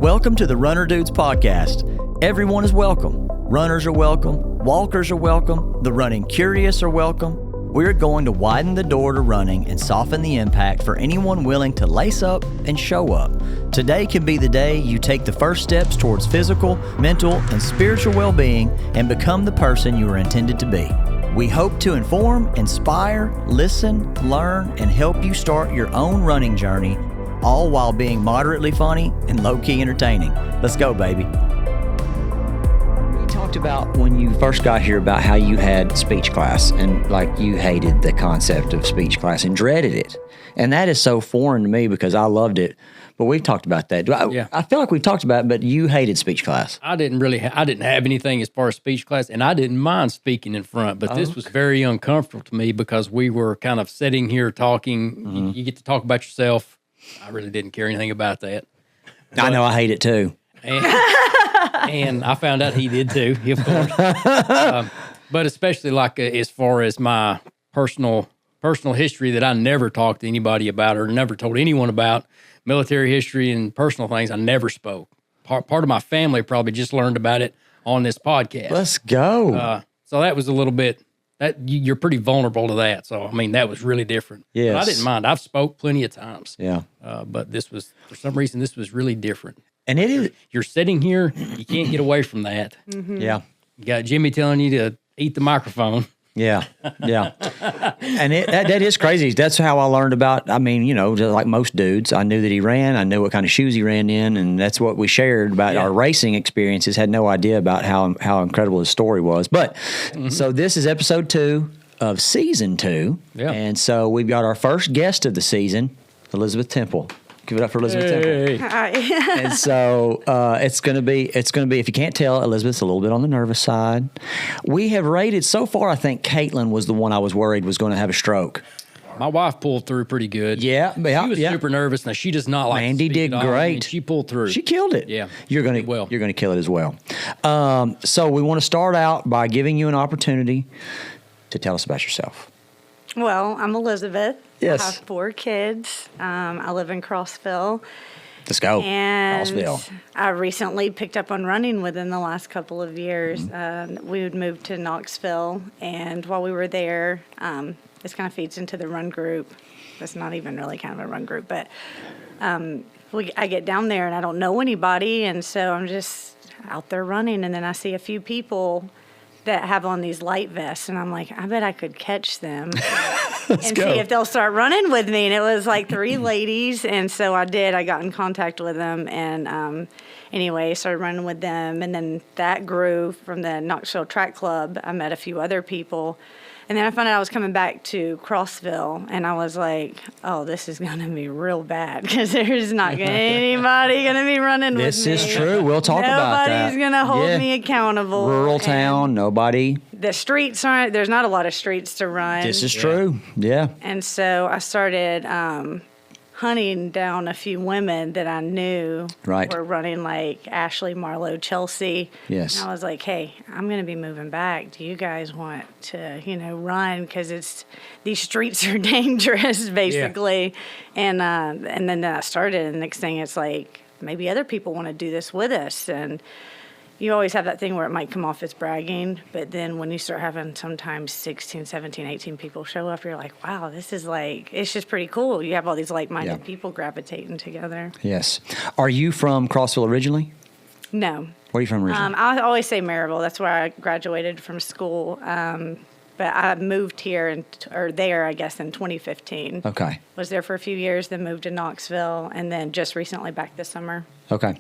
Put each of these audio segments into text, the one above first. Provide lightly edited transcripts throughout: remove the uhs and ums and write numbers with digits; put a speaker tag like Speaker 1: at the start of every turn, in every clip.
Speaker 1: Welcome to the Runner Dudes podcast. Everyone is welcome. Runners are welcome. Walkers are welcome. The running curious are welcome. We're going to widen the door to running and soften the impact for anyone willing to lace up and show up. Today can be the day you take the first steps towards physical, mental, and spiritual well-being and become the person you are intended to be. We hope to inform, inspire, listen, learn, and help you start your own running journey, all while being moderately funny and low-key entertaining. Let's go, baby. We talked about when you first got here about how you had speech class and like you hated the concept of speech class and dreaded it. And that is so foreign to me because I loved it. But we've talked about that. I feel like we've talked about it, but you hated speech class.
Speaker 2: I didn't have anything as far as speech class, and I didn't mind speaking in front, but this was very uncomfortable to me because we were kind of sitting here talking. Mm-hmm. You get to talk about yourself. I really didn't care anything about that. But,
Speaker 1: I know I hate it too.
Speaker 2: And I found out he did too, of course. But especially like as far as my personal history that I never talked to anybody about or never told anyone about, military history and personal things, I never spoke. Part of my family probably just learned about it on this podcast.
Speaker 1: Let's go.
Speaker 2: So that was a little bit, you're pretty vulnerable to that. So, I mean, that was really different.
Speaker 1: Yes.
Speaker 2: But I didn't mind. I've spoke plenty of times.
Speaker 1: Yeah.
Speaker 2: But this was, for some reason, this was really different.
Speaker 1: And it is.
Speaker 2: You're sitting here, you can't get away from that.
Speaker 1: Mm-hmm. Yeah.
Speaker 2: You got Jimmy telling you to eat the microphone.
Speaker 1: Yeah, yeah. And that is crazy. That's how I learned about, I mean, you know, just like most dudes, I knew that he ran. I knew what kind of shoes he ran in, and that's what we shared about our racing experiences. Had no idea about how incredible his story was. But, so this is episode 2 of season 2. Yeah. And so we've got our first guest of the season, Elizabeth Temple. Give it up for Elizabeth Temple.
Speaker 3: Hi.
Speaker 1: And so it's going to be, if you can't tell, Elizabeth's a little bit on the nervous side. We have rated, so far, I think Caitlin was the one I was worried was going to have a stroke.
Speaker 2: My wife pulled through pretty good.
Speaker 1: Yeah.
Speaker 2: She was super nervous. Now, she does not like
Speaker 1: Mandy
Speaker 2: to
Speaker 1: did great.
Speaker 2: And she pulled through.
Speaker 1: She killed it.
Speaker 2: Yeah.
Speaker 1: You're going to kill it as well. So we want to start out by giving you an opportunity to tell us about yourself.
Speaker 3: Well, I'm Elizabeth.
Speaker 1: Yes.
Speaker 3: I have 4 kids. I live in Crossville.
Speaker 1: Let's go.
Speaker 3: And
Speaker 1: Crossville.
Speaker 3: I recently picked up on running within the last couple of years. We would move to Knoxville, and while we were there, this kind of feeds into the run group. It's not even really kind of a run group, but I get down there and I don't know anybody, and so I'm just out there running, and then I see a few people that have on these light vests, and I'm like, I bet I could catch them and see if they'll start running with me. And it was like 3 ladies, and so I did. I got in contact with them, and anyway, started running with them, and then that grew from the Knoxville Track Club. I met a few other people, and then I found out I was coming back to Crossville, and I was like, oh, this is going to be real bad because there's not anybody going to be running with me.
Speaker 1: This is true. We'll talk about that.
Speaker 3: Nobody's going to hold me accountable.
Speaker 1: Rural town, nobody.
Speaker 3: The streets aren't, there's not a lot of streets to run.
Speaker 1: This is true. Yeah.
Speaker 3: And so I started hunting down a few women that I knew were running, like Ashley, Marlowe, Chelsea.
Speaker 1: Yes.
Speaker 3: And I was like, hey, I'm going to be moving back. Do you guys want to, run? Because these streets are dangerous, basically. Yeah. And then I started, and the next thing it's like, maybe other people want to do this with us. And you always have that thing where it might come off as bragging, but then when you start having sometimes 16, 17, 18 people show up, you're like, wow, this is like, it's just pretty cool. You have all these like-minded people gravitating together.
Speaker 1: Yes. Are you from Crossville originally?
Speaker 3: No.
Speaker 1: Where are you from originally?
Speaker 3: I always say Maryville. That's where I graduated from school. But I moved here, in 2015.
Speaker 1: Okay.
Speaker 3: Was there for a few years, then moved to Knoxville, and then just recently back this summer.
Speaker 1: Okay.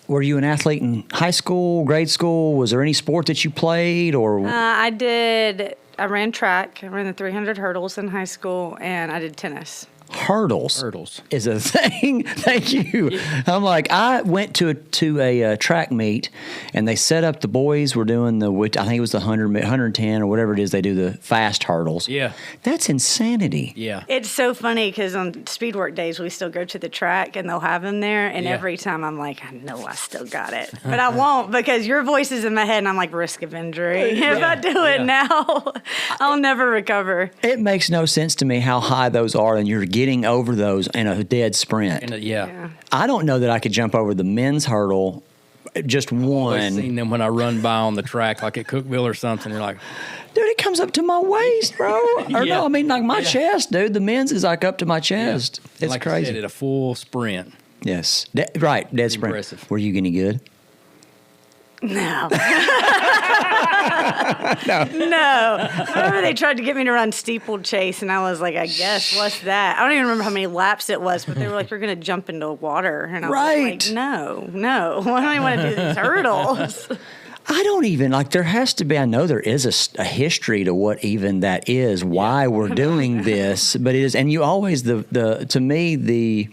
Speaker 1: Were you an athlete in high school, grade school? Was there any sport that you played? Or
Speaker 3: I did. I ran track. I ran the 300 hurdles in high school, and I did tennis.
Speaker 1: Hurdles is a thing. Thank you. Yeah. I'm like, I went to a track meet, and they set up the boys were doing I think it was the 100, 110 or whatever it is. They do the fast hurdles.
Speaker 2: Yeah.
Speaker 1: That's insanity.
Speaker 2: Yeah.
Speaker 3: It's so funny because on speed work days, we still go to the track, and they'll have them there. And every time I'm like, I know I still got it. But I won't because your voice is in my head, and I'm like, risk of injury. If I do it now, I'll never recover.
Speaker 1: It makes no sense to me how high those are, and you're getting jumping over those in a dead sprint.
Speaker 2: And yeah.
Speaker 1: I don't know that I could jump over the men's hurdle just
Speaker 2: I've
Speaker 1: one.
Speaker 2: seen them when I run by on the track, like at Cookville or something. You're like,
Speaker 1: Dude, it comes up to my waist, bro. Or
Speaker 2: Yeah.
Speaker 1: no, I mean like my chest, dude. The men's is like up to my chest. It's
Speaker 2: like
Speaker 1: crazy.
Speaker 2: you said, at a full sprint.
Speaker 1: Yes. Right, dead sprint.
Speaker 2: Impressive.
Speaker 1: Were you any good?
Speaker 3: No. No. I remember they tried to get me to run steeplechase, and I was like, I guess, what's that? I don't even remember how many laps it was, but they were like, you're going to jump into water. And I was
Speaker 1: Right.
Speaker 3: like, no. I don't even want to do these hurdles.
Speaker 1: I don't even, like, there has to be, I know there is a history to what even that is, why we're doing this, but it is, and you always, to me,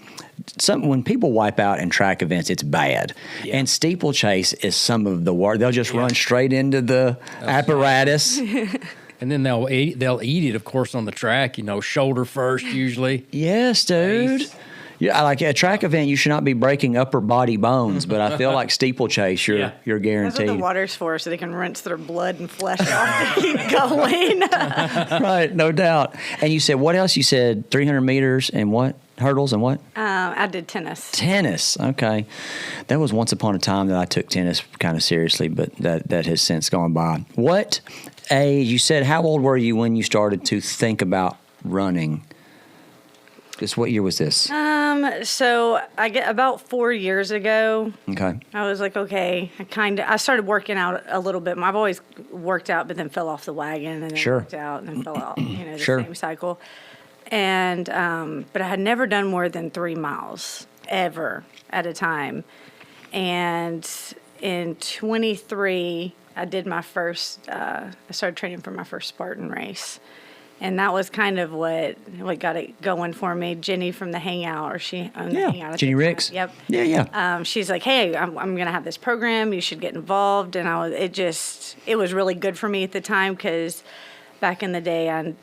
Speaker 1: when people wipe out in track events, it's bad.
Speaker 2: Yeah.
Speaker 1: And steeplechase is some of the worst. They'll just run straight into the apparatus.
Speaker 2: And then they'll eat it, of course, on the track, shoulder first usually.
Speaker 1: Yes, dude.
Speaker 2: Base.
Speaker 1: Yeah, like at a track event, you should not be breaking upper body bones, but I feel like steeplechase, you're
Speaker 3: That's what
Speaker 1: guaranteed.
Speaker 3: the water's for, so they can rinse their blood and flesh off to keep going.
Speaker 1: Right, no doubt. And you said, what else? You said 300 meters and what? Hurdles and what?
Speaker 3: I did tennis.
Speaker 1: Tennis. Okay. That was once upon a time that I took tennis kind of seriously, but that has since gone by. What age, you said, how old were you when you started to think about running? What year was this?
Speaker 3: So I get about 4 years ago.
Speaker 1: Okay.
Speaker 3: I was like, okay, I started working out a little bit. I've always worked out, but then fell off the wagon and then
Speaker 1: Sure.
Speaker 3: worked out and then fell off, the
Speaker 1: Sure.
Speaker 3: same cycle. And, but I had never done more than 3 miles ever at a time. And in 23, I did my first, I started training for my first Spartan race. And that was kind of what got it going for me. Jenny from the Hangout, or she owned the Hangout.
Speaker 1: Jenny Ricks.
Speaker 3: Yep.
Speaker 1: Yeah.
Speaker 3: She's like, hey, I'm going to have this program. You should get involved. And it was really good for me at the time because back in the day, I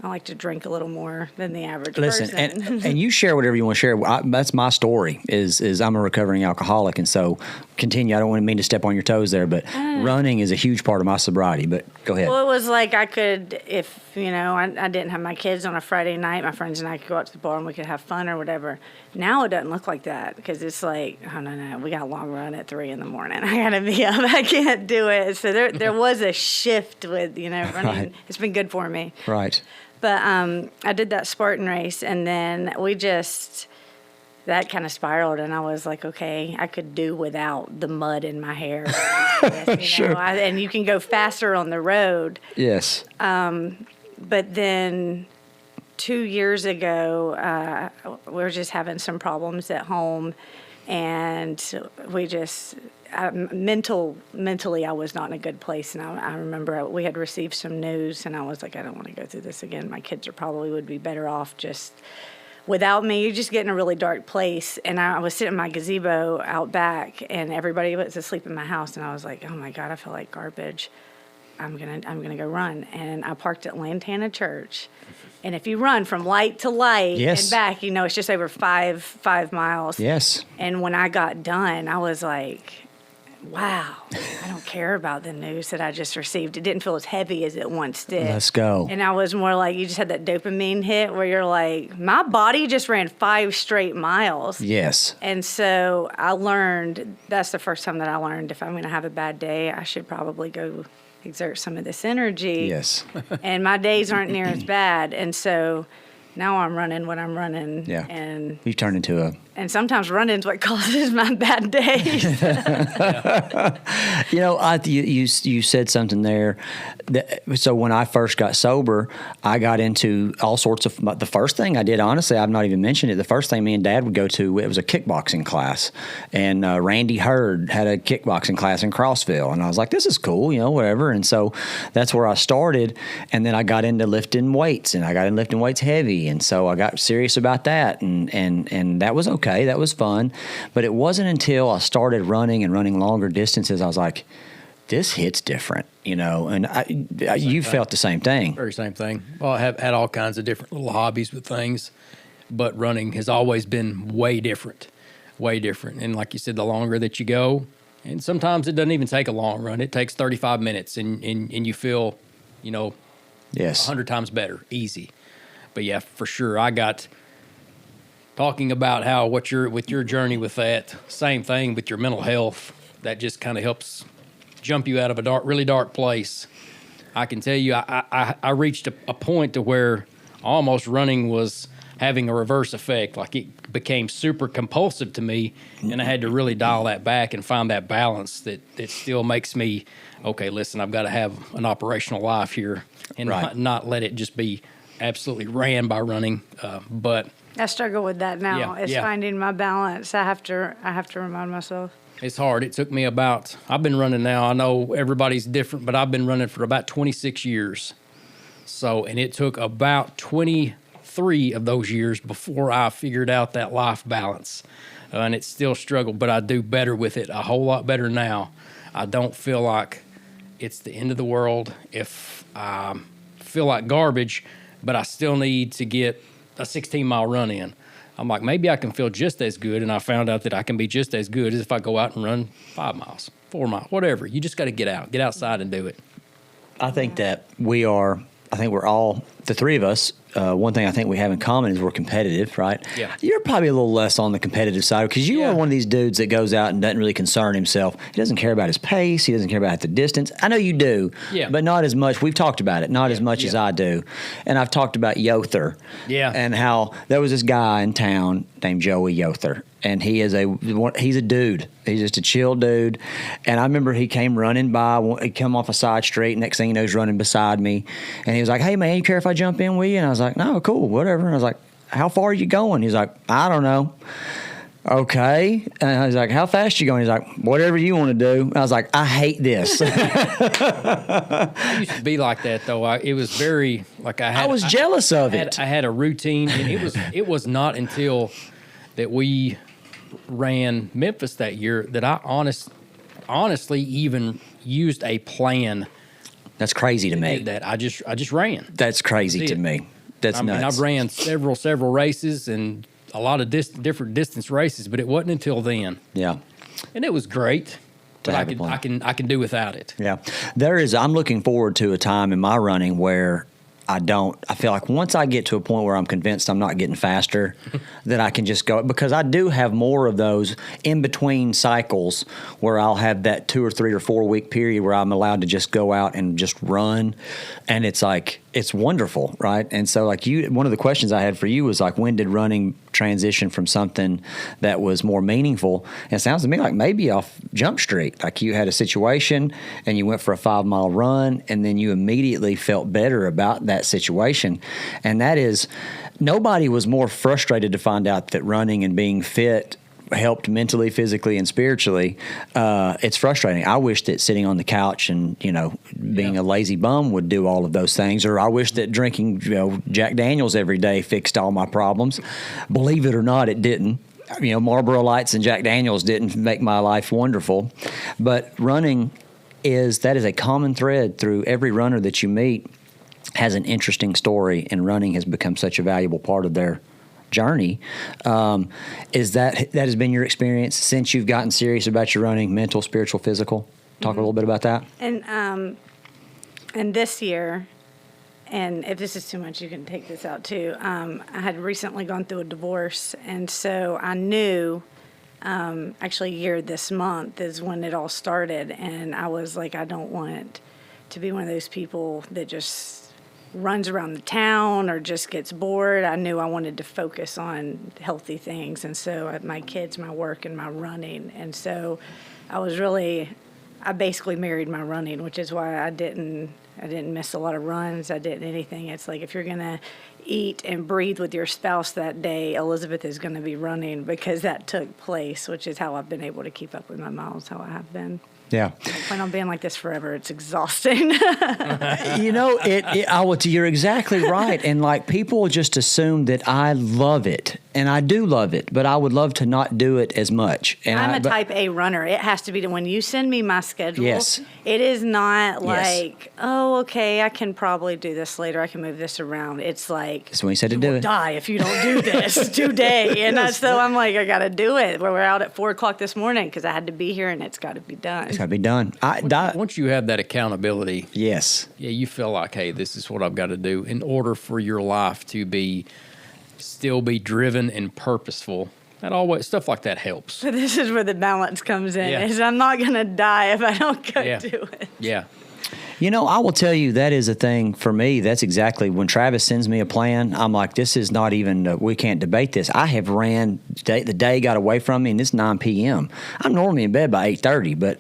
Speaker 3: like to drink a little more than the average person.
Speaker 1: and you share whatever you want to share. That's my story. Is I'm a recovering alcoholic, and so continue. I don't want to mean to step on your toes there, but running is a huge part of my sobriety. But go ahead.
Speaker 3: Well, it was like I could, if I didn't have my kids on a Friday night, my friends and I could go out to the bar and we could have fun or whatever. Now it doesn't look like that because it's like, oh no, we got a long run at 3 a.m. I gotta be up. I can't do it. So there was a shift with running.
Speaker 1: Right.
Speaker 3: It's been good for me.
Speaker 1: Right.
Speaker 3: But I did that Spartan race, and then that kind of spiraled, and I was like, okay, I could do without the mud in my hair.
Speaker 1: Sure.
Speaker 3: And you can go faster on the road.
Speaker 1: Yes.
Speaker 3: But then 2 years ago, we were just having some problems at home, and mentally, I was not in a good place. And I remember we had received some news, and I was like, I don't want to go through this again. My kids would be better off just without me. You just get in a really dark place. And I was sitting in my gazebo out back, and everybody was asleep in my house. And I was like, oh my God, I feel like garbage. I'm gonna go run. And I parked at Lantana Church. And if you run from light to light and back, it's just over five miles.
Speaker 1: Yes.
Speaker 3: And when I got done, I was like, wow, I don't care about the news that I just received. It didn't feel as heavy as it once did.
Speaker 1: Let's go.
Speaker 3: And I was more like, you just had that dopamine hit where you're like, my body just ran 5 straight miles.
Speaker 1: Yes.
Speaker 3: And so I learned, that's the first time that I learned, if I'm going to have a bad day, I should probably go exert some of this energy.
Speaker 1: Yes.
Speaker 3: And my days aren't near as bad. And so now I'm running when I'm running.
Speaker 1: Yeah.
Speaker 3: And
Speaker 1: you've turned into
Speaker 3: and sometimes running's what causes my bad days.
Speaker 1: You said something there. So when I first got sober, I got into all sorts of. The first thing I did, honestly, I've not even mentioned it. The first thing me and Dad would go to, it was a kickboxing class, and Randy Hurd had a kickboxing class in Crossville, and I was like, this is cool, whatever. And so that's where I started, and then I got into lifting weights, and I got into lifting weights heavy, and so I got serious about that, and that was okay. That was fun. But it wasn't until I started running and running longer distances, I was like, this hits different, and you felt the same thing.
Speaker 2: Very same thing. Well, I have had all kinds of different little hobbies with things, but running has always been way different. And like you said, the longer that you go, and sometimes it doesn't even take a long run. It takes 35 minutes and you feel,
Speaker 1: Yes.
Speaker 2: 100 times better, easy. But yeah, for sure, I got talking about how with your journey with that, same thing with your mental health, that just kind of helps jump you out of a really dark place. I can tell you, I reached a point to where almost running was having a reverse effect. Like it became super compulsive to me, and I had to really dial that back and find that balance that still makes me, okay, listen, I've got to have an operational life here and not let it just be absolutely ran by running. But
Speaker 3: I struggle with that now. It's finding my balance. I have to remind myself.
Speaker 2: It's hard. It took me I've been running now. I know everybody's different, but I've been running for about 26 years. So, and it took about 23 of those years before I figured out that life balance. And it's still struggle, but I do better with it, a whole lot better now. I don't feel like it's the end of the world if I feel like garbage, but I still need to get a 16-mile run in. I'm like, maybe I can feel just as good, and I found out that I can be just as good as if I go out and run 5 miles, 4 miles, whatever. You just got to get outside and do it.
Speaker 1: I think that we're all, the three of us, one thing I think we have in common is we're competitive, right?
Speaker 2: Yeah.
Speaker 1: You're probably a little less on the competitive side because you are one of these dudes that goes out and doesn't really concern himself. He doesn't care about his pace. He doesn't care about the distance. I know you do, but not as much. We've talked about it, not as much as I do. And I've talked about Yother and how there was this guy in town named Joey Yother. And he's a dude. He's just a chill dude. And I remember he came running by. He come off a side street. Next thing you know, he's running beside me. And he was like, "Hey, man, you care if I jump in with you?" And I was like, "No, cool, whatever." And I was like, "How far are you going?" He's like, "I don't know." Okay. And I was like, "How fast are you going?" He's like, "Whatever you want to do." And I was like, "I hate this."
Speaker 2: I used to be like that, though. It was very, like I was
Speaker 1: jealous of it.
Speaker 2: I had a routine, and it was not until that we ran Memphis that year that I honestly even used a plan.
Speaker 1: That's crazy to me.
Speaker 2: That I just ran.
Speaker 1: That's crazy to me. That's nuts.
Speaker 2: I've ran several races and a lot of different distance races, but it wasn't until then.
Speaker 1: Yeah.
Speaker 2: And it was great. But I can do without it.
Speaker 1: Yeah. I'm looking forward to a time in my running where I feel like once I get to a point where I'm convinced I'm not getting faster, that I can just go, because I do have more of those in between cycles where I'll have that 2 or 3 or 4 week period where I'm allowed to just go out and just run. And it's like, it's wonderful, right? And so like one of the questions I had for you was like, when did running transition from something that was more meaningful? And it sounds to me like maybe off Jump Street, like you had a situation and you went for a 5-mile run and then you immediately felt better about that situation. And that is, nobody was more frustrated to find out that running and being fit helped mentally, physically, and spiritually. It's frustrating. I wish that sitting on the couch and, being a lazy bum would do all of those things. Or I wish that drinking, Jack Daniels every day fixed all my problems. Believe it or not, it didn't. Marlboro Lights and Jack Daniels didn't make my life wonderful. But running is a common thread through every runner that you meet has an interesting story, and running has become such a valuable part of their journey. Is that has been your experience since you've gotten serious about your running, mental, spiritual, physical? Talk a little bit about that.
Speaker 3: And this year, and if this is too much, you can take this out too. I had recently gone through a divorce, and so I knew, actually a year this month is when it all started, and I was like, I don't want to be one of those people that just runs around the town or just gets bored. I knew I wanted to focus on healthy things, and so my kids, my work, and my running. And so I basically married my running, which is why I didn't miss a lot of runs. I didn't anything. It's like if you're going to eat and breathe with your spouse that day, Elizabeth is going to be running, because that took place, which is how I've been able to keep up with my miles, how I have been.
Speaker 1: Yeah.
Speaker 3: I plan on being like this forever. It's exhausting.
Speaker 1: You're exactly right. And like, people just assume that I love it, and I do love it, but I would love to not do it as much. And
Speaker 3: I'm a type A runner. It has to be when you send me my schedule. Yes. It is not like, oh, okay, I can probably do this later. I can move this around. It's like,
Speaker 1: that's when you said to do it.
Speaker 3: Die if you don't do this today. And so I'm like, I got to do it. We're out at 4:00 this morning because I had to be here, and it's got to be done.
Speaker 1: got to be done.
Speaker 2: Once you have that accountability,
Speaker 1: yes.
Speaker 2: yeah, you feel like, hey, this is what I've got to do in order for your life to still be driven and purposeful. That always stuff like that helps.
Speaker 3: So this is where the balance comes in.
Speaker 2: Yeah.
Speaker 3: Is I'm not gonna die if I don't go do it.
Speaker 2: Yeah.
Speaker 1: You know, I will tell you that is a thing for me. That's exactly when Travis sends me a plan. I'm like, this is not even. We can't debate this. I have ran. The day got away from me, and it's 9 p.m. I'm normally in bed by 8:30, but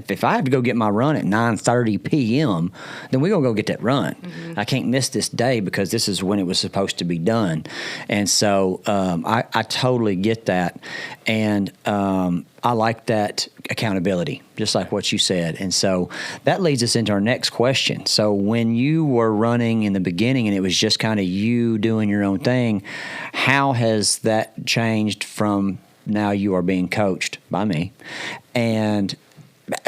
Speaker 1: if I have to go get my run at 9:30 p.m., then we're gonna go get that run. Mm-hmm. I can't miss this day because this is when it was supposed to be done, and so I totally get that, and I like that accountability, just like what you said. And so that leads us into our next question. So when you were running in the beginning and it was just kind of you doing your own thing, how has that changed from now you are being coached by me? And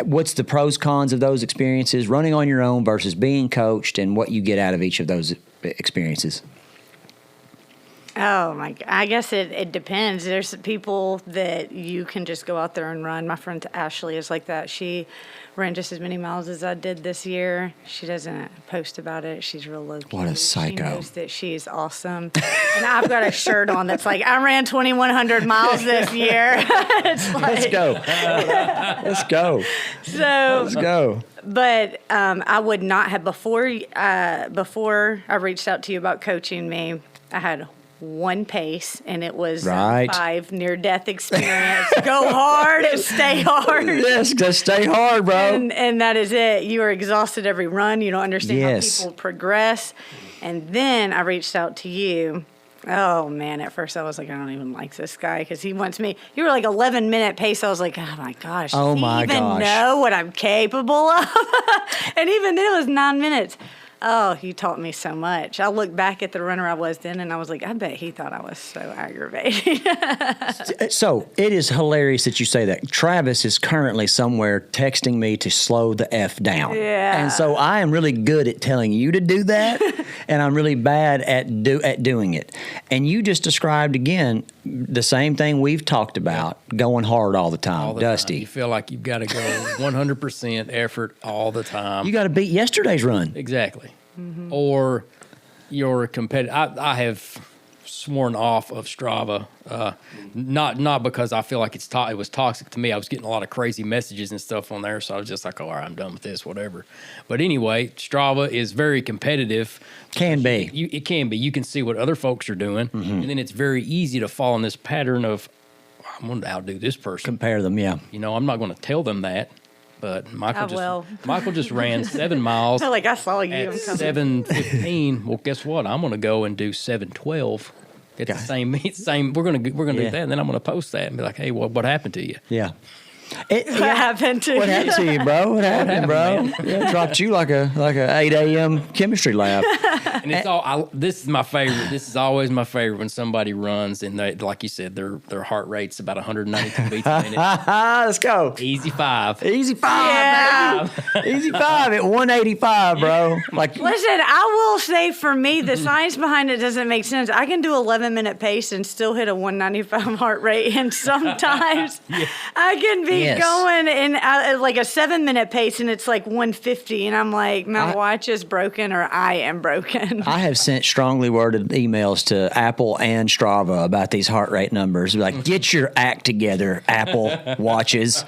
Speaker 1: what's the pros, cons of those experiences, running on your own versus being coached, and what you get out of each of those experiences?
Speaker 3: Oh my! I guess it depends. There's people that you can just go out there and run. My friend Ashley is like that. She ran just as many miles as I did this year. She doesn't post about it. She's real low key.
Speaker 1: What a psycho!
Speaker 3: She knows that she's awesome. And I've got a shirt on that's like, I ran 2,100 miles this year. It's like,
Speaker 1: let's go. Let's go.
Speaker 3: So
Speaker 1: let's go.
Speaker 3: But I would not have before I reached out to you about coaching me. I had one pace, and it was 5 near-death experience. Go hard and stay hard.
Speaker 1: Yes, just stay hard, bro.
Speaker 3: And that is it. You are exhausted every run. You don't understand how people progress. And then I reached out to you. Oh, man, at first I was like, I don't even like this guy because he wants me. You were like 11-minute pace. I was like, oh, my gosh. Does he even know what I'm capable of? And even then it was 9 minutes. Oh, he taught me so much. I look back at the runner I was then, and I was like, I bet he thought I was so aggravating.
Speaker 1: So it is hilarious that you say that. Travis is currently somewhere texting me to slow the F down.
Speaker 3: Yeah.
Speaker 1: And so I am really good at telling you to do that, and I'm really bad at doing it. And you just described, again, the same thing we've talked about, going hard all the time. Dusty.
Speaker 2: You feel like you've got to go 100% effort all the time.
Speaker 1: You got to beat yesterday's run.
Speaker 2: Exactly. Mm-hmm. Or you're a competitor. I have sworn off of Strava, not because I feel like it was toxic to me. I was getting a lot of crazy messages and stuff on there, so I was just like, oh, all right, I'm done with this, whatever. But anyway, Strava is very competitive.
Speaker 1: Can be.
Speaker 2: It can be. You can see what other folks are doing, and then it's very easy to fall in this pattern of, I'm going to outdo this person.
Speaker 1: Compare them, yeah.
Speaker 2: You know, I'm not going to tell them that. But Michael just ran 7 miles.
Speaker 3: I feel like I saw you
Speaker 2: at 7:15. Well, guess what? I'm going to go and do 7:12. It's the same. We're going to do that, and then I'm going to post that and be like, hey, what happened to you?
Speaker 1: Yeah.
Speaker 3: What happened to you?
Speaker 1: What happened to you, bro? What happened, bro? Yeah, dropped you like a 8 a.m. chemistry lab.
Speaker 2: And it's all. This is my favorite. This is always my favorite when somebody runs and they, like you said, their heart rate's about 192 beats a minute.
Speaker 1: Let's go.
Speaker 2: Easy 5.
Speaker 1: Easy 5.
Speaker 3: Yeah.
Speaker 1: Easy 5 at 185, bro. Like,
Speaker 3: listen, I will say for me, the science behind it doesn't make sense. I can do 11-minute pace and still hit a 195 heart rate, and sometimes I can be going in like a 7-minute pace, and it's like 150, and I'm like, my watch is broken, or I am broken.
Speaker 1: I have sent strongly worded emails to Apple and Strava about these heart rate numbers. Like, get your act together, Apple watches.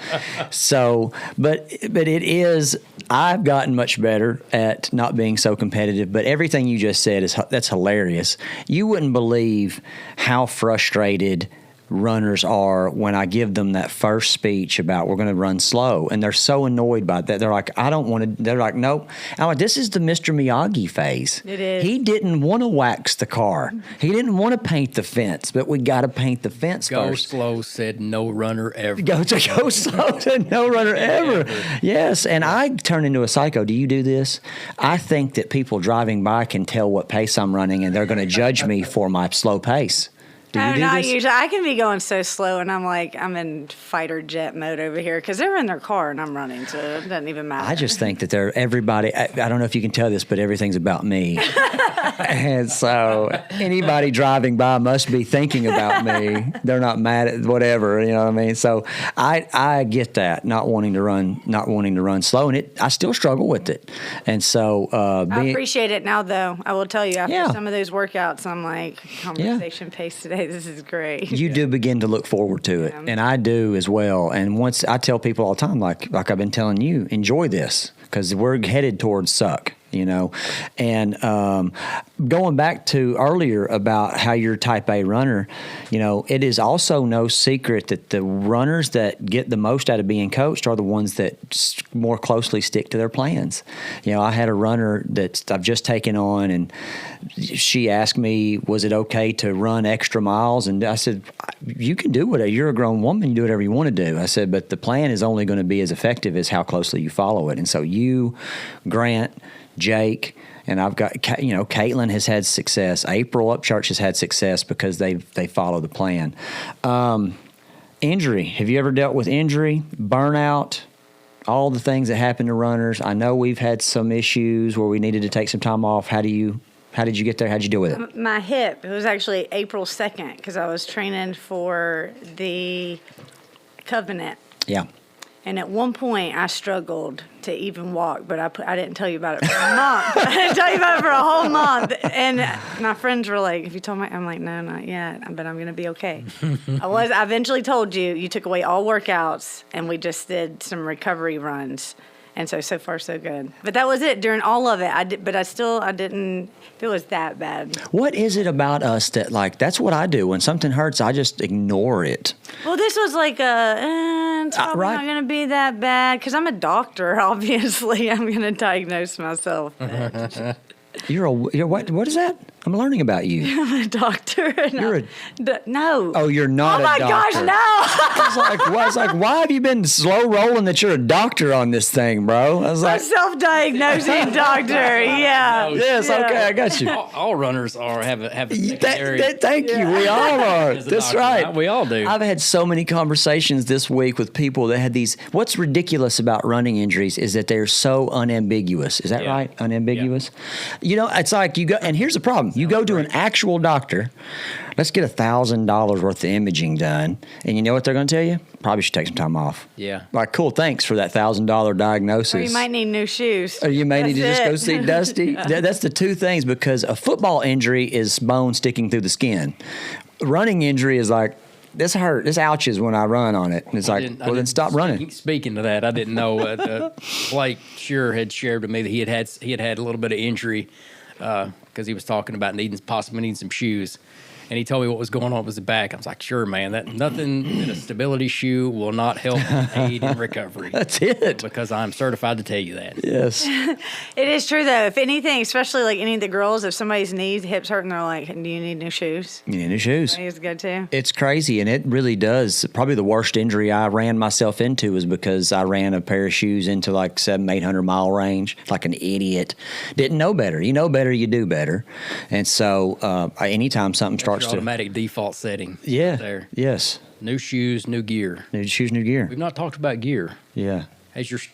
Speaker 1: So, but it is. I've gotten much better at not being so competitive. But everything you just said that's hilarious. You wouldn't believe how frustrated runners are when I give them that first speech about we're going to run slow, and they're so annoyed by that. They're like, I don't want to. They're like, nope. I'm like, this is the Mr. Miyagi phase.
Speaker 3: It is.
Speaker 1: He didn't want to wax the car. He didn't want to paint the fence, but we got to paint the fence first.
Speaker 2: Go slow, said no runner ever.
Speaker 1: Go slow, said no runner ever. Yes, and I turn into a psycho. Do you do this? I think that people driving by can tell what pace I'm running, and they're going to judge me for my slow pace. Do you
Speaker 3: I'm
Speaker 1: do
Speaker 3: not
Speaker 1: this?
Speaker 3: usually. I can be going so slow, and I'm in fighter jet mode over here because they're in their car and I'm running, so it doesn't even matter.
Speaker 1: I just think that everybody, I don't know if you can tell this, but everything's about me. And so anybody driving by must be thinking about me. They're not mad at whatever, you know what I mean? So I get that, not wanting to run slow, and I still struggle with it. And so
Speaker 3: I appreciate it now, though. I will tell you, after
Speaker 1: Yeah.
Speaker 3: some of those workouts, I'm like, conversation pace today, this is great.
Speaker 1: you do begin to look forward to it, and I do as well. And once I tell people all the time, like I've been telling you, enjoy this because we're headed towards suck. And going back to earlier about how you're a type A runner, it is also no secret that the runners that get the most out of being coached are the ones that more closely stick to their plans. I had a runner that I've just taken on, and she asked me, was it okay to run extra miles? And I said, you can do whatever. You're a grown woman. You do whatever you want to do. I said, but the plan is only going to be as effective as how closely you follow it. And so you, Grant, Jake, and I've got, Caitlin has had success. April Upchurch has had success because they follow the plan. Injury. Have you ever dealt with injury, burnout, all the things that happen to runners? I know we've had some issues where we needed to take some time off. How did you get there? How'd you deal with it?
Speaker 3: My hip, it was actually April 2nd because I was training for the Covenant.
Speaker 1: Yeah.
Speaker 3: And at one point, I struggled to even walk, but I didn't tell you about it for a month. I didn't tell you about it for a whole month. And my friends were like, "Have you told me?" I'm like, "No, not yet, but I'm going to be okay." I eventually told you. You took away all workouts, and we just did some recovery runs. And so far, so good. But that was it during all of it. I didn't feel it was that bad.
Speaker 1: What is it about us that, that's what I do. When something hurts, I just ignore it.
Speaker 3: Well, this was like it's probably
Speaker 1: right.
Speaker 3: not going to be that bad because I'm a doctor, obviously. I'm going to diagnose myself.
Speaker 1: You're what is that? I'm learning about you.
Speaker 3: I'm a doctor. No.
Speaker 1: Oh, you're not a doctor.
Speaker 3: Oh, my gosh, no.
Speaker 1: I was like, why have you been slow rolling that you're a doctor on this thing, bro? I was
Speaker 3: I'm
Speaker 1: like,
Speaker 3: a self-diagnosing doctor. Yeah.
Speaker 1: yes,
Speaker 3: Yeah.
Speaker 1: okay, I got you.
Speaker 2: All runners have a secondary.
Speaker 1: Thank you. We all are.
Speaker 2: as a
Speaker 1: That's
Speaker 2: doctor,
Speaker 1: right.
Speaker 2: right? We all do.
Speaker 1: I've had so many conversations this week with people that had these. What's ridiculous about running injuries is that they're so unambiguous. Is that
Speaker 2: Yeah.
Speaker 1: right? Unambiguous. It's like you go, and here's the problem. You go to an actual doctor. Let's get $1,000 worth of imaging done, and you know what they're going to tell you? Probably should take some time off.
Speaker 2: Yeah.
Speaker 1: Like, cool, thanks for that $1,000 diagnosis.
Speaker 3: Or you might need new shoes.
Speaker 1: Or you may need to just go
Speaker 3: That's
Speaker 1: see
Speaker 3: it.
Speaker 1: Dusty. That's the two things, because a football injury is bone sticking through the skin. Running injury is like, this hurt. This ouches when I run on it. And it's then stop running.
Speaker 2: Speaking of that, I didn't know. Blake Sure had shared with me that he had had a little bit of injury because he was talking about possibly needing some shoes. And he told me what was going on with his back. I was like, sure, man, nothing in a stability shoe will not help aid in recovery.
Speaker 1: That's it.
Speaker 2: Because I'm certified to tell you that.
Speaker 1: Yes.
Speaker 3: It is true, though. If anything, especially like any of the girls, if somebody's hips hurt, and they're like, do you need new shoes?
Speaker 1: You need new shoes.
Speaker 3: I use good, too.
Speaker 1: It's crazy, and it really does. Probably the worst injury I ran myself into was because I ran a pair of shoes into like 700-800 mile range, like an idiot. Didn't know better. You know better, you do better. And so anytime something starts
Speaker 2: Your automatic default setting.
Speaker 1: Yeah.
Speaker 2: Right there.
Speaker 1: Yes.
Speaker 2: New shoes, new gear.
Speaker 1: New shoes, new gear.
Speaker 2: We've not talked about gear.
Speaker 1: Yeah.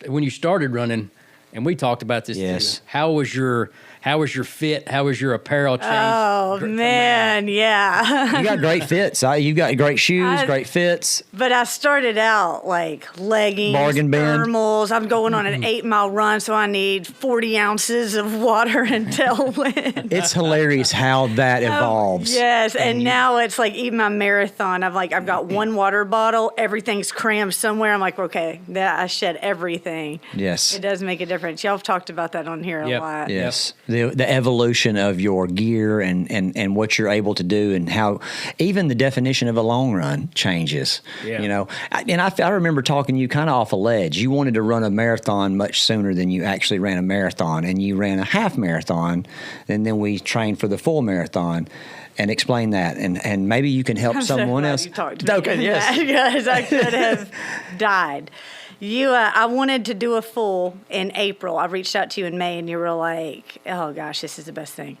Speaker 2: When you started running, and we talked about this
Speaker 1: Yes.
Speaker 2: too. How was your fit? How was your apparel change?
Speaker 3: Oh, man, yeah.
Speaker 1: You got great fits. You got great shoes, great fits.
Speaker 3: But I started out like leggings,
Speaker 1: Bargain bin.
Speaker 3: thermals. I'm going on an 8-mile run, so I need 40 ounces of water and tailwind.
Speaker 1: It's hilarious how that evolves.
Speaker 3: Yes, and now it's like even my marathon. I've got one water bottle. Everything's crammed somewhere. I'm like, okay, I shed everything.
Speaker 1: Yes.
Speaker 3: It does make a difference. Y'all have talked about that on here a
Speaker 2: Yep.
Speaker 3: lot.
Speaker 1: Yes. The evolution of your gear and what you're able to do, and how even the definition of a long run changes.
Speaker 2: Yeah.
Speaker 1: I remember talking to you kind of off a ledge. You wanted to run a marathon much sooner than you actually ran a marathon, and you ran a half marathon, and then we trained for the full marathon. And explain that, and maybe you can help
Speaker 3: I'm so
Speaker 1: someone
Speaker 3: glad
Speaker 1: else.
Speaker 3: You talked to me.
Speaker 1: Okay, yes.
Speaker 3: Because I could have died. I wanted to do a full in April. I reached out to you in May, and you were like, "Oh gosh, this is the best thing."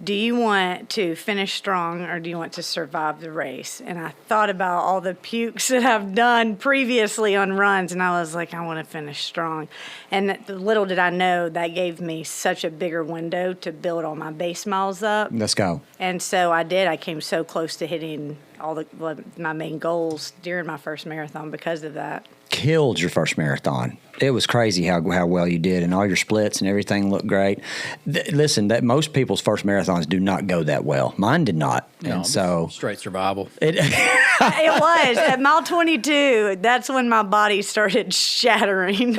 Speaker 3: do you want to finish strong or do you want to survive the race? And I thought about all the pukes that I've done previously on runs, and I was like, I want to finish strong. And little did I know that gave me such a bigger window to build all my base miles up.
Speaker 4: Let's go.
Speaker 3: And so I did. I came so close to hitting my main goals during my first marathon because of that.
Speaker 4: Killed your first marathon. It was crazy how well you did, and all your splits and everything looked great. Listen, that most people's first marathons do not go that well. Mine did not, and so
Speaker 2: straight survival.
Speaker 3: It was at mile 22. That's when my body started shattering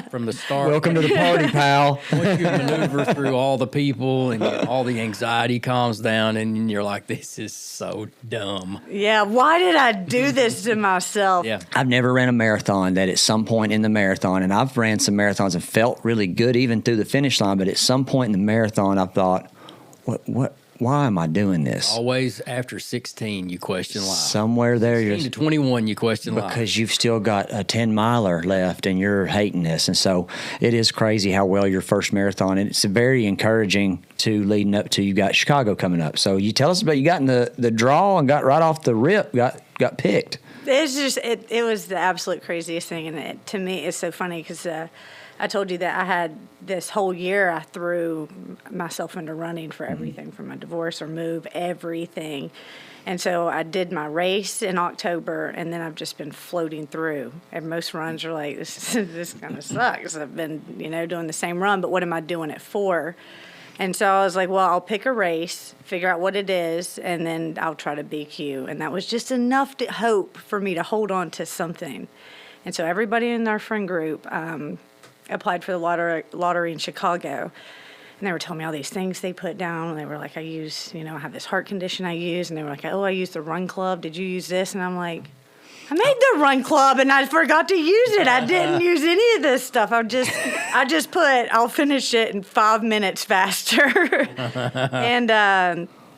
Speaker 2: from the start.
Speaker 4: Welcome to the party, pal.
Speaker 2: Once you maneuver through all the people and all the anxiety calms down, and you're like, "This is so dumb."
Speaker 3: Yeah, why did I do this to myself?
Speaker 2: Yeah,
Speaker 4: I've never ran a marathon that at some point in the marathon, and I've ran some marathons and felt really good even through the finish line, but at some point in the marathon, I thought, why am I doing this?
Speaker 2: always after 16, you question life.
Speaker 4: Somewhere there,
Speaker 2: 16 to 21, you question life.
Speaker 4: because you've still got a 10-miler left and you're hating this. And so it is crazy how well your first marathon, and it's very encouraging to leading up to you got Chicago coming up. So you tell us about you got in the draw and got right off the rip, got picked.
Speaker 3: It's just it was the absolute craziest thing, and to me it's so funny because I told you that I had this whole year I threw myself into running for everything from a divorce or move, everything. And so I did my race in October, and then I've just been floating through. And most runs are like, this kind of sucks. I've been, doing the same run, but what am I doing it for? And so I was like, well, I'll pick a race, figure out what it is, and then I'll try to BQ. And that was just enough to hope for me to hold on to something. And so everybody in our friend group applied for the lottery in Chicago. And they were telling me all these things they put down. And they were like, I have this heart condition I use. And they were like, I use the run club. Did you use this? And I'm like, I made the run club and I forgot to use it. I didn't use any of this stuff. I just put, I'll finish it in 5 minutes faster.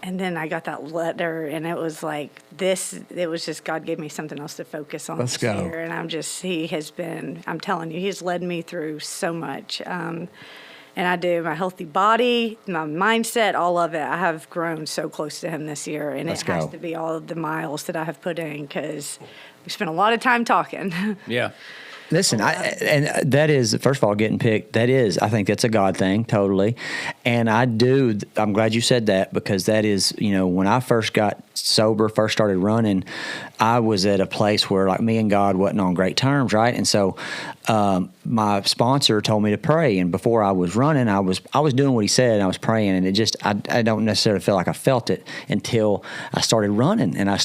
Speaker 3: And then I got that letter, and it was like it was just God gave me something else to focus on this year. And I'm telling you, he's led me through so much. And I do, my healthy body, my mindset, all of it. I have grown so close to him this year, and it has to be all of the miles that I have put in because we spent a lot of time talking.
Speaker 2: Yeah.
Speaker 4: Listen, and that is, first of all, getting picked, I think that's a God thing, totally. And I'm glad you said that, because that is, when I first got sober, first started running, I was at a place where like me and God wasn't on great terms, right? And so my sponsor told me to pray, and before I was running, I was doing what he said, and I was praying, and it just, I don't necessarily feel like I felt it until I started running, and I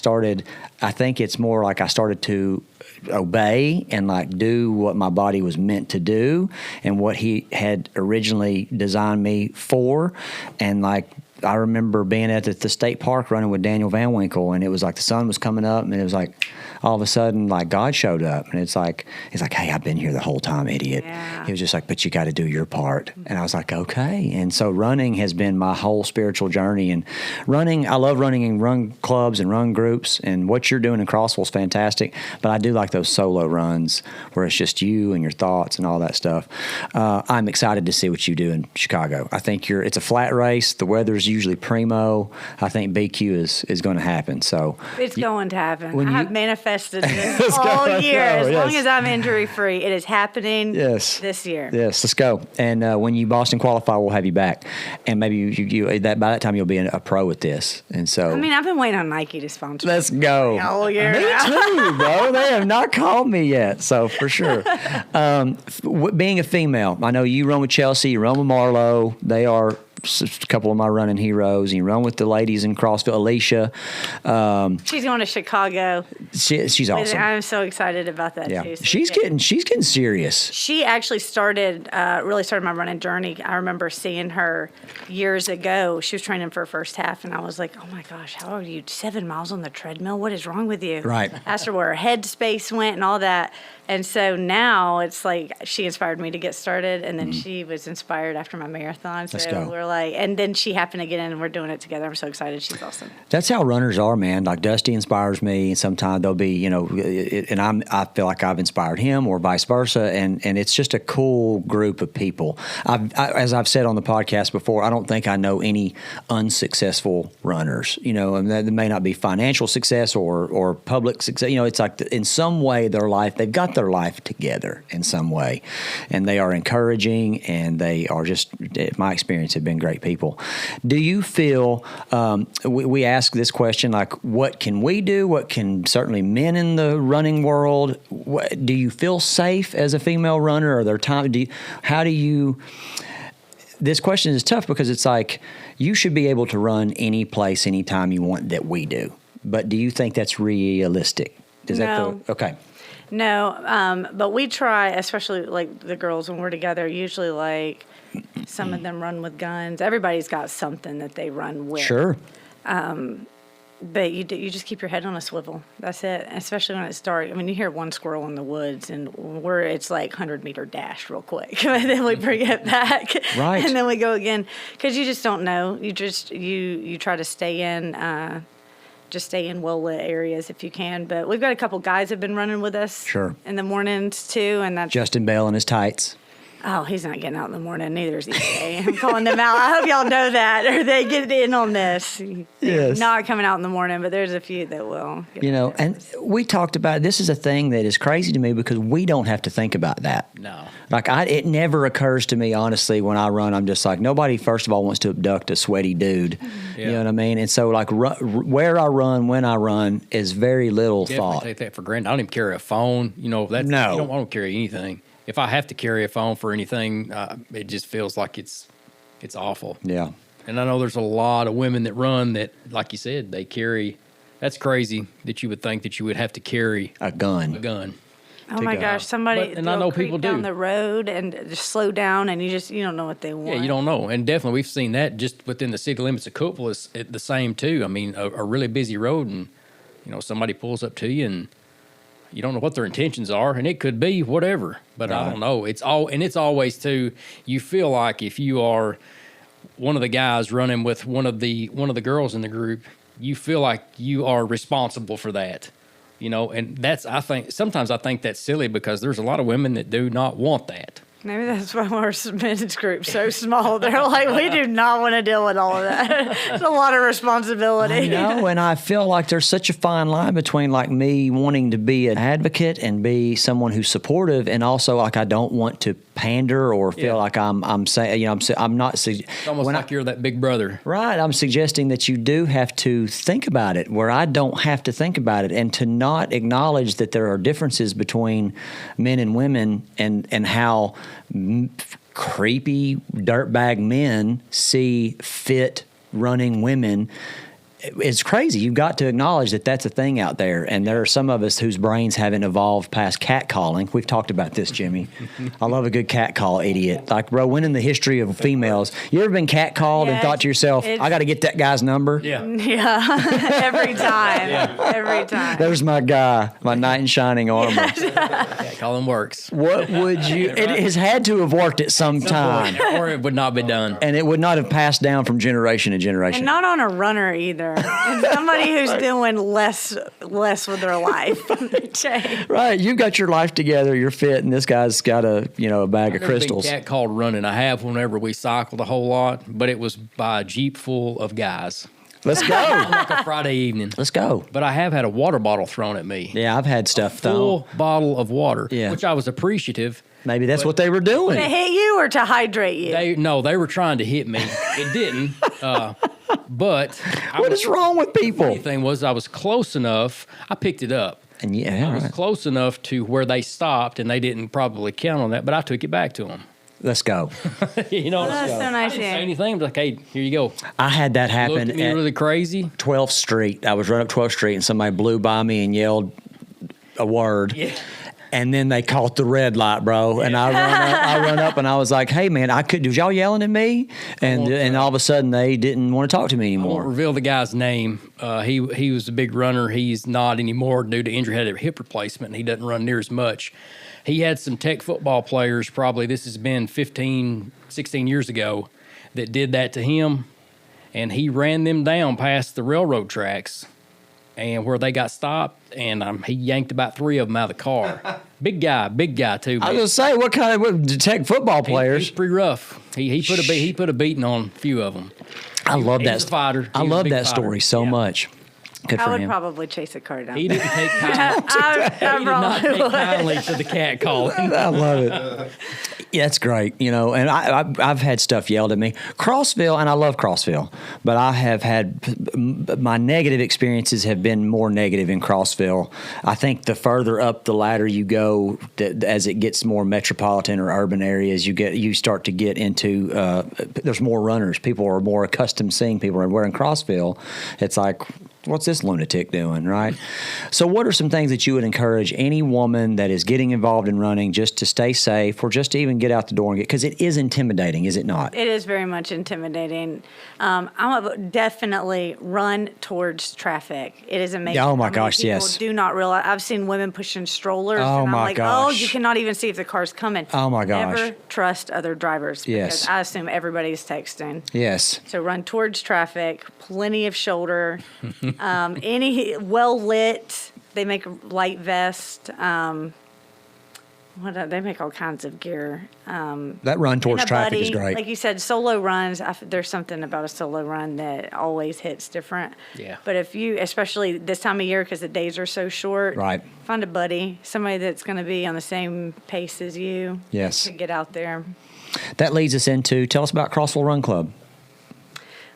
Speaker 4: think it's more like I started to obey and like do what my body was meant to do and what he had originally designed me for. And like I remember being at the state park running with Daniel Van Winkle, and it was like the sun was coming up, and it was like all of a sudden like God showed up, and he's like, hey, I've been here the whole time, idiot.
Speaker 3: Yeah.
Speaker 4: He was just like, but you got to do your part. And I was like, okay. And so running has been my whole spiritual journey, and I love running in run clubs and run groups, and what you're doing in Crossville is fantastic, but I do like those solo runs where it's just you and your thoughts and all that stuff. I'm excited to see what you do in Chicago. I think it's a flat race. The weather's usually primo. I think BQ is going to happen. So
Speaker 3: it's going to happen. I have manifested this all year. As long as I'm injury free, it is happening this year.
Speaker 4: Yes, let's go. And when you Boston qualify, we'll have you back. And maybe you by that time you'll be a pro at this. And so
Speaker 3: I've been waiting on Nike to sponsor.
Speaker 4: Let's go.
Speaker 3: All year.
Speaker 4: Me too, bro. They have not called me yet. So for sure. Being a female, I know you run with Chelsea, you run with Marlo. They are a couple of my running heroes, and you run with the ladies in Crossville. Alicia,
Speaker 3: she's going to Chicago.
Speaker 4: She's awesome.
Speaker 3: I'm so excited about that too. So
Speaker 4: she's getting serious.
Speaker 3: She actually really started my running journey. I remember seeing her years ago. She was training for her first half, and I was like, oh my gosh, how are you 7 miles on the treadmill? What is wrong with you?
Speaker 4: Right.
Speaker 3: Asked her where her headspace went and all that. And so now it's like she inspired me to get started, and then she was inspired after my marathon. So we're like, and then she happened to get in and we're doing it together. I'm so excited. She's awesome.
Speaker 4: That's how runners are, man. Like Dusty inspires me, and sometimes they'll be, and I feel like I've inspired him, or vice versa, and it's just a cool group of people. As I've said on the podcast before, I don't think I know any unsuccessful runners. And that may not be financial success or public success. It's like in some way they've got their life together in some way, and they are encouraging, and they are just, in my experience, have been great people. Do you feel, we ask this question, like, what can we do? What can certainly men in the running world? Do you feel safe as a female runner? Are there times, this question is tough because it's like, you should be able to run any place, anytime you want that we do. But do you think that's realistic? Okay.
Speaker 3: No, but we try, especially like the girls when we're together, usually like some of them run with guns. Everybody's got something that they run with.
Speaker 4: Sure.
Speaker 3: But you just keep your head on a swivel. That's it. Especially when it's dark. I mean, you hear one squirrel in the woods, and it's like 100-meter dash real quick. And then we bring it back.
Speaker 4: Right.
Speaker 3: And then we go again because you just don't know. You try to stay in. Just stay in well-lit areas if you can. But we've got a couple guys that have been running with us.
Speaker 4: Sure.
Speaker 3: In the mornings, too. And that's
Speaker 4: Justin Bell and his tights.
Speaker 3: Oh, he's not getting out in the morning. Neither is EJ. I'm calling them out. I hope y'all know that, or they get in on this.
Speaker 4: Yes.
Speaker 3: Not coming out in the morning, but there's a few that will.
Speaker 4: And we talked about, this is a thing that is crazy to me because we don't have to think about that.
Speaker 2: No.
Speaker 4: Like, it never occurs to me, honestly, when I run. I'm just like, nobody, first of all, wants to abduct a sweaty dude.
Speaker 2: Yeah.
Speaker 4: You know what I mean? And so, like, where I run, when I run, is very little
Speaker 2: Definitely
Speaker 4: thought.
Speaker 2: take that for granted. I don't even carry a phone.
Speaker 4: No.
Speaker 2: I don't carry anything. If I have to carry a phone for anything, it just feels like it's awful.
Speaker 4: Yeah.
Speaker 2: And I know there's a lot of women that run that, like you said, they carry. That's crazy that you would think that you would have to carry
Speaker 4: A gun.
Speaker 3: Oh my gosh, somebody
Speaker 2: and I know people
Speaker 3: down
Speaker 2: do.
Speaker 3: the road and just slow down, and you don't know what they want.
Speaker 2: Yeah, you don't know. And definitely we've seen that just within the city limits of Cookville is the same too. I mean, a really busy road, and somebody pulls up to you and you don't know what their intentions are, and it could be whatever, but right. I don't know. It's always too, you feel like if you are one of the guys running with one of the girls in the group, you feel like you are responsible for that. And sometimes I think that's silly because there's a lot of women that do not want that.
Speaker 3: Maybe that's why our men's group's so small. They're like, we do not want to deal with all of that. It's a lot of responsibility.
Speaker 4: And I feel like there's such a fine line between like me wanting to be an advocate and be someone who's supportive, and also like I don't want to pander or feel like I'm saying, I'm not.
Speaker 2: It's almost like you're that big brother.
Speaker 4: Right. I'm suggesting that you do have to think about it, where I don't have to think about it, and to not acknowledge that there are differences between men and women, and how creepy dirtbag men see fit running women. It's crazy. You've got to acknowledge that that's a thing out there. And there are some of us whose brains haven't evolved past catcalling. We've talked about this, Jimmy. I love a good catcall, idiot. Like, bro, when in the history of females, you ever been catcalled and thought to yourself, I got to get that guy's number?
Speaker 2: Yeah.
Speaker 3: Yeah. Every time. Yeah. Every time.
Speaker 4: There's my guy, my knight in shining armor.
Speaker 2: Catcalling works.
Speaker 4: What would you, it has had to have worked at some time.
Speaker 2: Or it would not be done.
Speaker 4: And it would not have passed down from generation to generation.
Speaker 3: And not on a runner either. And somebody who's doing less with their life.
Speaker 4: Right. You've got your life together. You're fit, and this guy's got a bag of crystals.
Speaker 2: I've never been catcalled running. I have whenever we cycled a whole lot, but it was by a Jeep full of guys.
Speaker 4: Let's go.
Speaker 2: Like a Friday evening.
Speaker 4: Let's go.
Speaker 2: But I have had a water bottle thrown at me.
Speaker 4: Yeah, I've had stuff thrown.
Speaker 2: Full bottle of water,
Speaker 4: yeah.
Speaker 2: Which I was appreciative.
Speaker 4: Maybe that's what they were doing.
Speaker 3: To hit you or to hydrate you?
Speaker 2: They were trying to hit me. It didn't. But
Speaker 4: what is wrong with people?
Speaker 2: The funny thing was I was close enough. I picked it up.
Speaker 4: And
Speaker 2: I was close enough to where they stopped, and they didn't probably count on that, but I took it back to them.
Speaker 4: Let's go.
Speaker 3: That's so nice.
Speaker 2: I didn't say anything. But like, hey, here you go.
Speaker 4: I had that happen
Speaker 2: Looked at me really crazy.
Speaker 4: 12th Street. I was running up 12th Street, and somebody blew by me and yelled a word.
Speaker 2: Yeah.
Speaker 4: And then they caught the red light, bro. And I run up, and I was like, "Hey, man, was y'all yelling at me?" And all of a sudden, they didn't want to talk to me anymore.
Speaker 2: I won't reveal the guy's name. He was a big runner. He's not anymore due to injury. Had a hip replacement, and he doesn't run near as much. He had some tech football players. Probably this has been 15, 16 years ago. that did that to him, and he ran them down past the railroad tracks and where they got stopped, and he yanked about 3 of them out of the car. Big guy too.
Speaker 4: I was gonna say, what detect football players?
Speaker 2: He's pretty rough. He put a beating on a few of them.
Speaker 4: I love
Speaker 2: He's
Speaker 4: that.
Speaker 2: a fighter.
Speaker 4: I
Speaker 2: He was a
Speaker 4: love
Speaker 2: big
Speaker 4: that
Speaker 2: fighter.
Speaker 4: story so
Speaker 2: Yeah.
Speaker 4: much. Good
Speaker 3: I
Speaker 4: for
Speaker 3: would
Speaker 4: him.
Speaker 3: probably chase a car down.
Speaker 2: He didn't take kindly.
Speaker 3: I
Speaker 2: He did not
Speaker 3: probably
Speaker 2: take
Speaker 3: would.
Speaker 2: kindly to the cat calling.
Speaker 4: I love it. Yeah, it's great, and I've had stuff yelled at me. Crossville, and I love Crossville, but I have had my negative experiences have been more negative in Crossville. I think the further up the ladder you go, as it gets more metropolitan or urban areas, you start to get into there's more runners. People are more accustomed seeing people, and where in Crossville, it's like, what's this lunatic doing, right? So what are some things that you would encourage any woman that is getting involved in running just to stay safe or just to even get out the door and get, because it is intimidating, is it not?
Speaker 3: It is very much intimidating. I would definitely run towards traffic. It is amazing.
Speaker 4: Oh, my
Speaker 3: how many
Speaker 4: gosh,
Speaker 3: people
Speaker 4: yes.
Speaker 3: do not realize. I've seen women pushing strollers.
Speaker 4: Oh,
Speaker 3: and I'm
Speaker 4: my
Speaker 3: like,
Speaker 4: gosh.
Speaker 3: oh, you cannot even see if the car's coming.
Speaker 4: Oh, my gosh.
Speaker 3: Never trust other drivers.
Speaker 4: Yes.
Speaker 3: Because I assume everybody's texting.
Speaker 4: Yes.
Speaker 3: So run towards traffic, plenty of shoulder, any well lit. They make a light vest. They make all kinds of gear.
Speaker 4: That run towards
Speaker 3: And a
Speaker 4: traffic is
Speaker 3: buddy,
Speaker 4: great.
Speaker 3: Like you said, solo runs. There's something about a solo run that always hits different.
Speaker 2: Yeah.
Speaker 3: But if you, especially this time of year, because the days are so short,
Speaker 4: Right.
Speaker 3: find a buddy, somebody that's going to be on the same pace as you.
Speaker 4: Yes.
Speaker 3: To get out there.
Speaker 4: That leads us into, tell us about Crossville Run Club.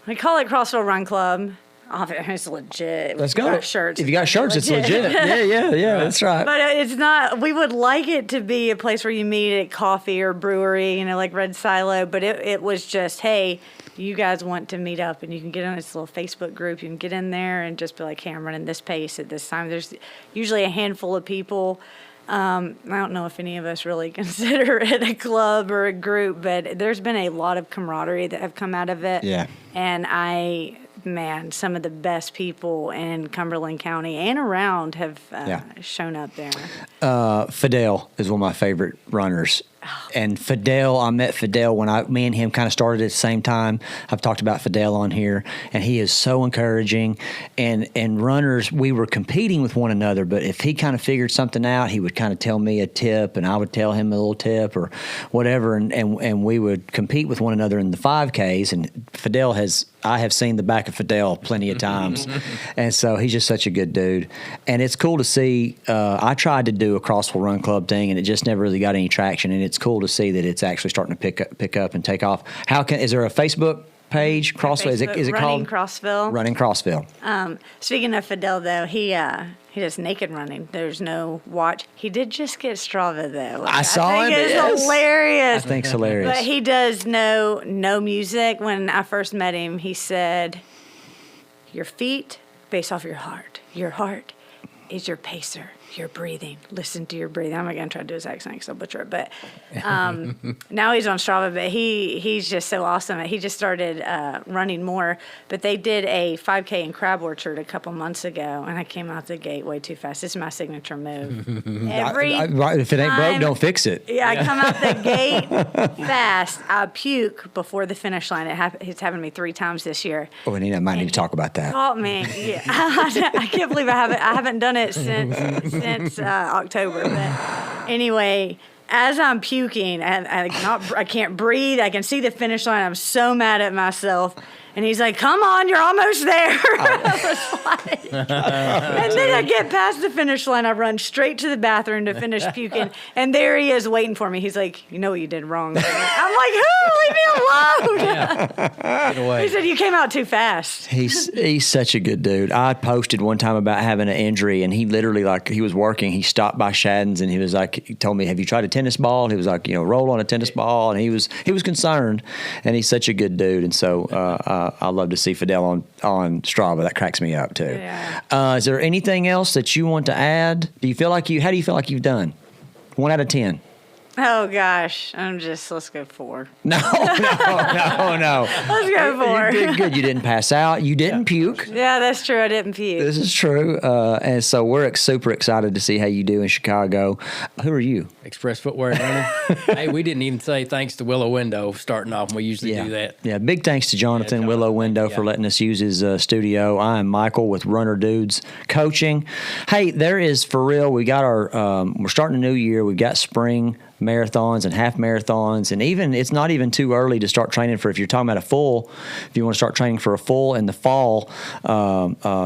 Speaker 3: We call it Crossville Run Club. Oh, it's legit.
Speaker 4: Let's
Speaker 3: If you
Speaker 4: go.
Speaker 3: got shirts.
Speaker 4: If you got shirts, it's legit. Yeah, that's right.
Speaker 3: But it's not, we would like it to be a place where you meet at coffee or brewery, like Red Silo, but it was just, hey, you guys want to meet up and you can get on this little Facebook group. You can get in there and just be like, hey, I'm running this pace at this time. There's usually a handful of people. I don't know if any of us really consider it a club or a group, but there's been a lot of camaraderie that have come out of it.
Speaker 4: Yeah.
Speaker 3: And some of the best people in Cumberland County and around have shown up there.
Speaker 4: Fidel is one of my favorite runners. And Fidel, I met Fidel when me and him kind of started at the same time. I've talked about Fidel on here, and he is so encouraging. And runners, we were competing with one another, but if he kind of figured something out, he would kind of tell me a tip, and I would tell him a little tip or whatever, and we would compete with one another in the 5Ks. And I have seen the back of Fidel plenty of times, and so he's just such a good dude. And it's cool to see. I tried to do a Crossville Run Club thing, and it just never really got any traction. And it's cool to see that it's actually starting to pick up and take off. Is there a Facebook page? Crossville? Is it
Speaker 3: Running
Speaker 4: called
Speaker 3: Crossville?
Speaker 4: Running Crossville.
Speaker 3: Speaking of Fidel, though, he does naked running. There's no watch. He did just get Strava, though.
Speaker 4: I saw
Speaker 3: think
Speaker 4: it.
Speaker 3: it's
Speaker 4: Yes.
Speaker 3: hilarious.
Speaker 4: I think it's hilarious.
Speaker 3: But he does no music. When I first met him, he said, your feet base off your heart. Your heart is your pacer. Your breathing. Listen to your breathing. I'm not going to try to do his accent because I'll butcher it. But now he's on Strava, but he's just so awesome. He just started running more. But they did a 5K in Crab Orchard a couple months ago, and I came out the gate way too fast. This is my signature move.
Speaker 4: If it ain't broke, don't fix it.
Speaker 3: Yeah, I come out the gate fast. I puke before the finish line. It's happened to me 3 times this year.
Speaker 4: Oh, we might need to talk about that.
Speaker 3: Caught me. Yeah. I can't believe I haven't done it since October. But anyway, as I'm puking, I can't breathe. I can see the finish line. I'm so mad at myself. And he's like, come on, you're almost there. I was like, and then I get past the finish line. I run straight to the bathroom to finish puking. And there he is waiting for me. He's like, you know what you did wrong. I'm like, who? Leave me alone.
Speaker 2: Get away.
Speaker 3: He said, you came out too fast.
Speaker 4: He's such a good dude. I posted one time about having an injury, and he literally, he was working. He stopped by Shadden's, and he told me, have you tried a tennis ball? And he was like, roll on a tennis ball. And he was concerned, and he's such a good dude. And so I love to see Fidel on Strava. That cracks me up too.
Speaker 3: Yeah.
Speaker 4: Is there anything else that you want to add? How do you feel like you've done? 1 out of 10.
Speaker 3: Oh gosh, let's go 4.
Speaker 4: No.
Speaker 3: Let's go 4.
Speaker 4: You did good. You didn't pass out. You didn't puke.
Speaker 3: Yeah, that's true. I didn't puke.
Speaker 4: This is true. And so we're super excited to see how you do in Chicago. Who are you?
Speaker 2: Express Footwear and Running. Hey, we didn't even say thanks to Willow Window starting off. We usually do that.
Speaker 4: Yeah, big thanks to Jonathan Willow Window for letting us use his studio. I am Michael with Runner Dudes Coaching. Hey, there is for real. We got our. We're starting a new year. We've got spring marathons and half marathons, and even it's not even too early to start training for. If you're talking about a full, if you want to start training for a full in the fall,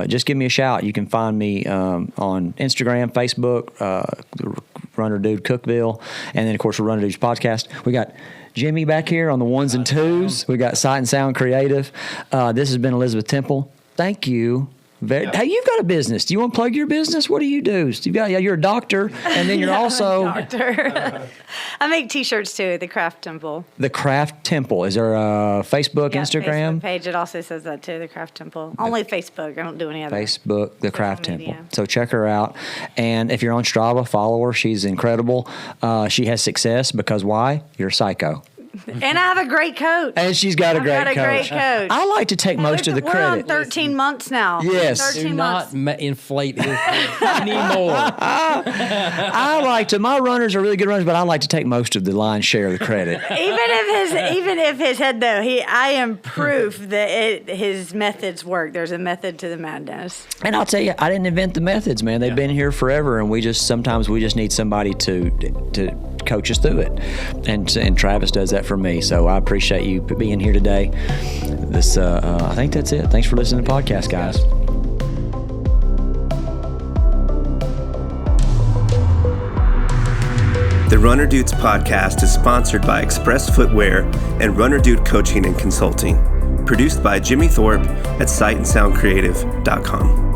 Speaker 4: just give me a shout. You can find me on Instagram, Facebook, Runner Dude Cookville, and then of course the Runner Dudes podcast. We got Jimmy back here on the ones and twos. We got Sight and Sound Creative. This has been Elizabeth Temple. Thank you. Hey, you've got a business. Do you want to plug your business? What do you do? You're a doctor, and then you're also
Speaker 3: I'm a doctor. I make T-shirts too. The Craft Temple.
Speaker 4: The Craft Temple. Is there a Facebook, Instagram
Speaker 3: Facebook page? It also says that too. The Craft Temple. Only Facebook. I don't do any other.
Speaker 4: Facebook, the Craft
Speaker 3: media.
Speaker 4: Temple. So check her out. And if you're on Strava, follow her. She's incredible. She has success because why? You're a psycho.
Speaker 3: And I have a great coach.
Speaker 4: And she's got a great coach. I like to take most of the credit.
Speaker 3: We're on 13 months now.
Speaker 4: Yes.
Speaker 3: 13
Speaker 2: Do
Speaker 3: months.
Speaker 2: not inflate his anymore.
Speaker 4: I like to. My runners are really good runners, but I like to take most of the lion's share of the credit.
Speaker 3: Even if his head though, I am proof that his methods work. There's a method to the madness.
Speaker 4: And I'll tell you, I didn't invent the methods, man. They've been here forever, and sometimes we just need somebody to coach us through it. And Travis does that for me. So I appreciate you being here today. I think that's it. Thanks for listening to the podcast, guys.
Speaker 5: The Runner Dudes podcast is sponsored by Express Footwear and Runner Dude Coaching and Consulting. Produced by Jimmy Thorpe at sightandsoundcreative.com.